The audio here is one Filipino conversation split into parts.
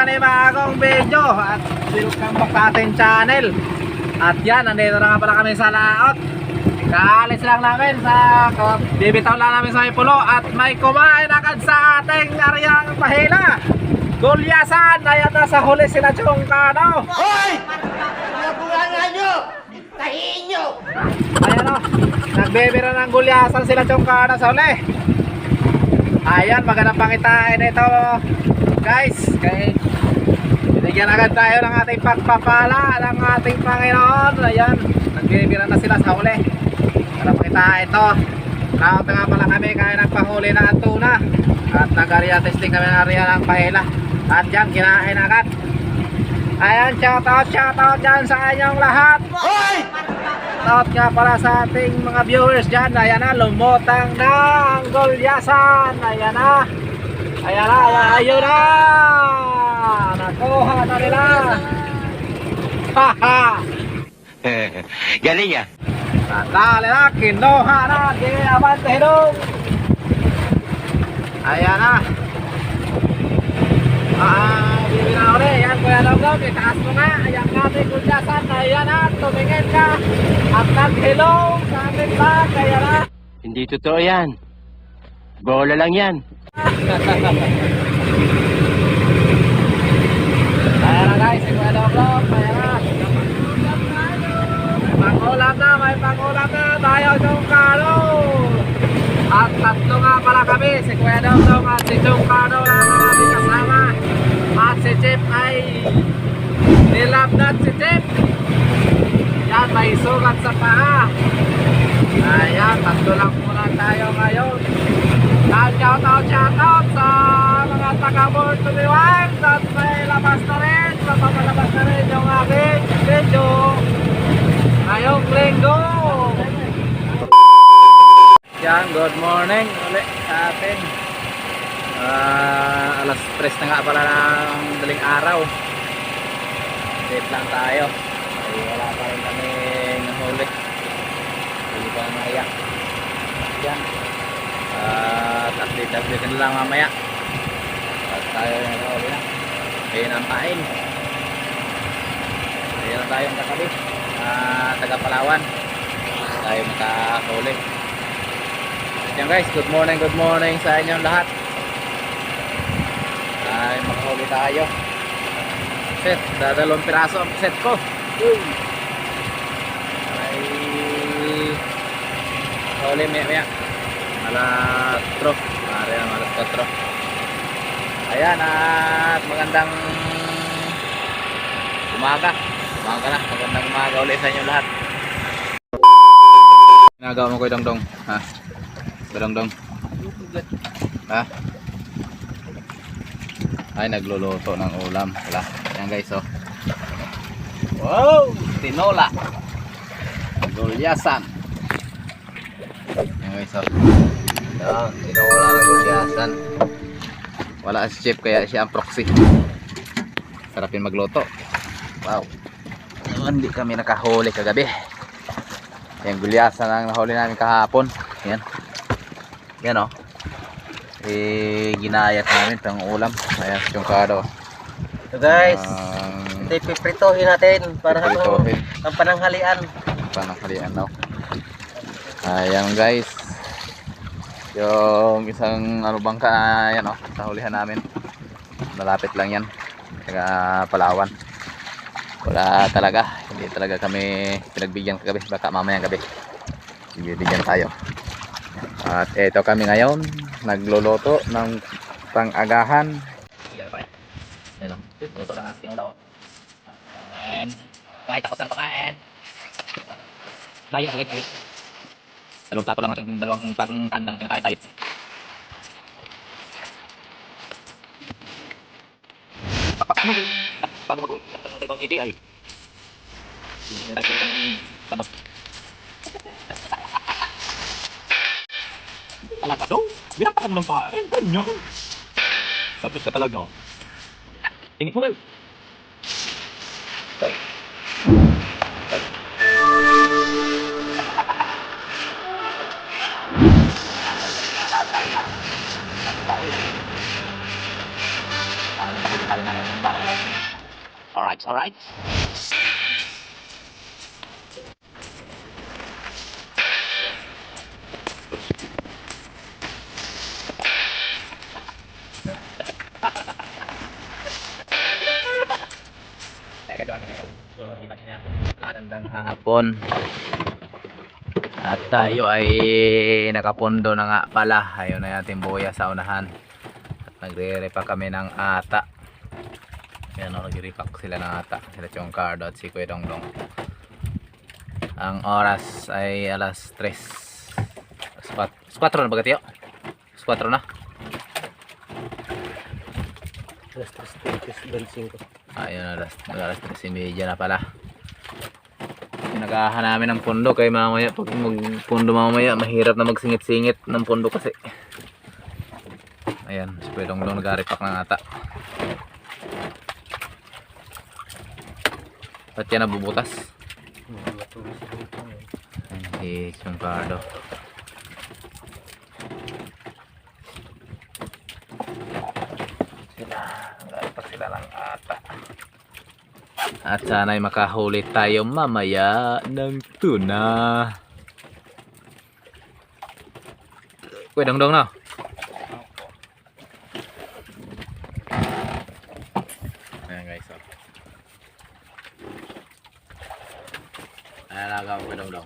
panibagong video at welcome back sa ating channel. At yan, nandito na nga pala kami sa laot. Kaalis lang namin sa bibitaw lang namin sa may pulo at may kumain agad sa ating aryang pahila. Gulyasan, ayan na sa huli sila Chongkano. Hoy! Nabulangan nyo! Tahiin nyo! Ayan o, nagbibira ng gulyasan sila Chongkano sa huli. Ayan, magandang pangitain ito guys. Kaya binigyan agad tayo ng ating pagpapala ng ating Panginoon. Ayan, nagbibira na sila sa huli. Para pakitain ito. Laot nga pala kami kaya nagpahuli ng tuna. At nag-area testing kami ng area ng pahila. At yan, kinain agad. Ayan, shoutout dyan sa inyong lahat. Hoy! Shoutout nga pala sa ating mga viewers dyan. Ayan na, lumutang na ang gulyasan. Ayan na. Ayan na, ayun na. Nakuha na nila. Haha. Galing yan. Dali na, kinuha na. Ginabante hilong. Ayan na. Bibili na ulit. Ayan, Kuya Longgong, itaas mo nga. Ayan natin gulyasan. Ayan na, tumingin ka. At naghilong sa ating bag. Ayan na. Hindi totoo yan. Bola lang yan. Ayan na guys, si Kuya Longgong. Ayan na. May pangulam na. Tayo Chongkano. At tatlo nga pala kami. Si Kuya Longgong at si Chongkano lang ang aming kasama. At si Chip ay nilabnat si Chip. Yan, may sugat sa paa. Ayan, tatlo lang muna tayo ngayon. At shoutout sa mga taga-board to the wild. At may labas na rin. Papapalabas na rin yung aking video ngayong linggo. Yan, good morning ulit sa atin. Alas 3 na nga pala ng daling araw. Safe lang tayo. Ay, wala pa rin kami nahuli. Hindi pa mamaya. Yan. At update na lang mamaya. At tayo yung nahuli na. Ayun ang pain. Ayun na tayong katabi. Taga Palawan. Tayo makahuli. Yan guys, good morning sa inyong lahat. Ay, makahuli tayo. Set, dadalawang piraso ang set ko. Ay, huli maya. Alas 4. Alas 4. Ayan, at magandang umaga. Magandang umaga ulit sa inyo lahat. Ginagawa mo ko Dongdong, ha? Dongdong. Ha? Ay, nagluluto ng ulam. Wala. Yan guys, oh. Wow! Tinola. Gulyasan. Yan guys, oh. Yan, tinola ng gulyasan. Wala si Chef kaya siya ang proxy. Sarapin magluto. Wow. Hindi kami nakahuli kagabi. Yan, gulyasan ang nahuli namin kahapon. Yan. Yan, oh. Ginayat namin pang ulam. Ayan, Chongkano. So guys, ito ipipritohin natin para ang pananghalian. Pananghalian daw. Ayan guys. Yung isang bangka na yan, oh, nahulihan namin. Malapit lang yan. Taga Palawan. Wala talaga. Hindi talaga kami pinagbigyan kagabi. Baka mamayang gabi bibigyan tayo. At ito kami ngayon nagluluto ng pang-agahan. Ayan o, luto ng ating ulo. Kahit ako saan pakain. Dahil ako ito. Dalawang plato lang ang dalawang platong kandang kinakain tayo. Paano mag-ibang iti ay? Alaga daw, binapakan mo ng pain, ganyan. Tapos ka talaga. Tingin mo kayo. Talo na yung baka. alright. Magandang hapon. At tayo ay nakapondo na nga pala. Ayun na natin buya sa unahan. At nagre-repack kami ng ata. Yan o, nagre-repack sila ng ata. Sila Chong Cardo at si Kuya Dongdong. Ang oras ay alas 3. 4 na ba katiyo? 4 na. Alas 3:25. Ayun, alas 3:30 na pala. Pinagahan namin ng pundo kay mamaya pag magpundo mamaya mahirap na magsingit-singit ng pundo kasi. Ayan, si Kuya Dongdong nag-repack ng ata. Ba't yan nabubutas? Si Chong Cardo. Nag-repack sila ng ata. At sana'y makahuli tayo mamaya ng tuna. Kuya Dongdong na. Ayan guys. Ayan lang ako Kuya Dongdong.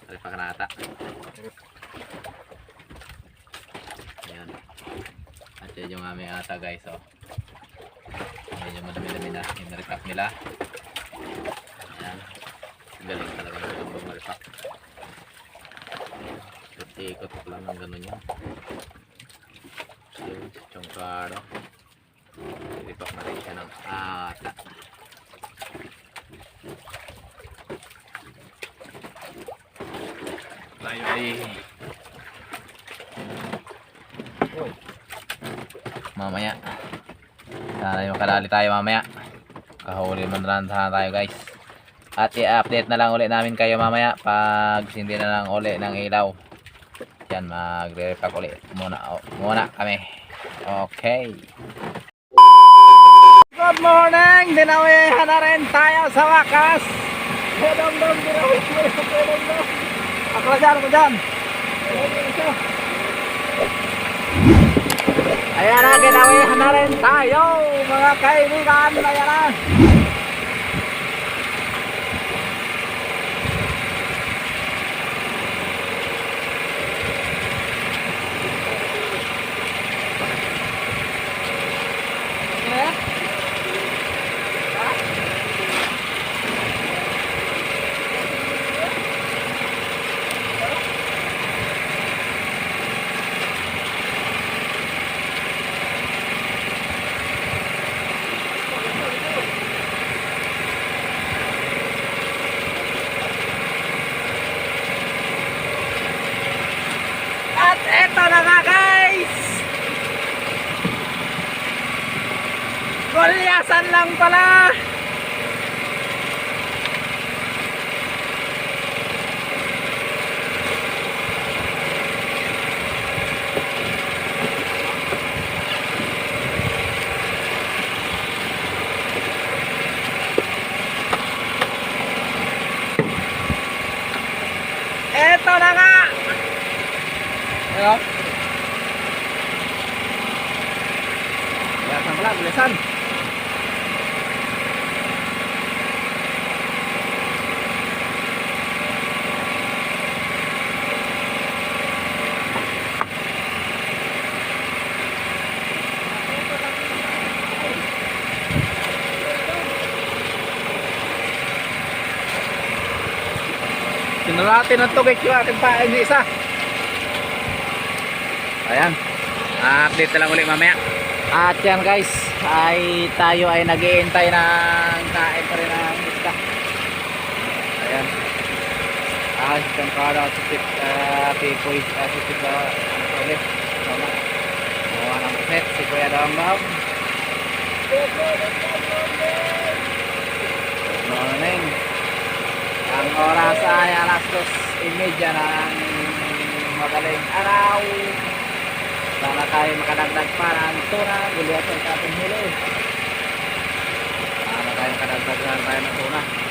Talipak na ata. Ayan. At yan yung aming ata guys. Medyo madami-dami na yung repack nila. Ayan. Galing talaga yung repack. Ikot lang ng ganun yan. Yung Chong Cardo. Repack na rin siya ng ata. Tayo ay mamaya. Sana yung makadali tayo mamaya. Kahuli man rin sana tayo guys. At i-update na lang ulit namin kayo mamaya pag hindi na lang ulit ng ilaw. Yan, magre-repack ulit muna kami. Okay. Good morning! Dinawihan na rin tayo sa wakas. Kuya Dongdong, dinawihan mo yung Kuya Dongdong. Ako dyan. Ayan na, ginawihan na rin tayo mga kaibigan. Ayan na. At eto na nga guys, gulyasan lang pala. Eto na nga. Ayo. Gulyasan pala, gulyasan. Sinulati na ito guys yung aking pain ni isa. Ayan, update na lang ulit mamaya. At yan guys, ay tayo ay nag-iintay ng kain pa rin ng isda. Ayan. Si Chong Cardo, si Tip, Pipoy, si Tip ulit. Mawa ng set, si Kuya Dongdong. Good morning. Ang oras ay alas 2:30 ng madaling araw. Sana tayo makadagdag pa ng tuna, gulyasan sa ating huli. Para magdagdagan tayo ng tuna.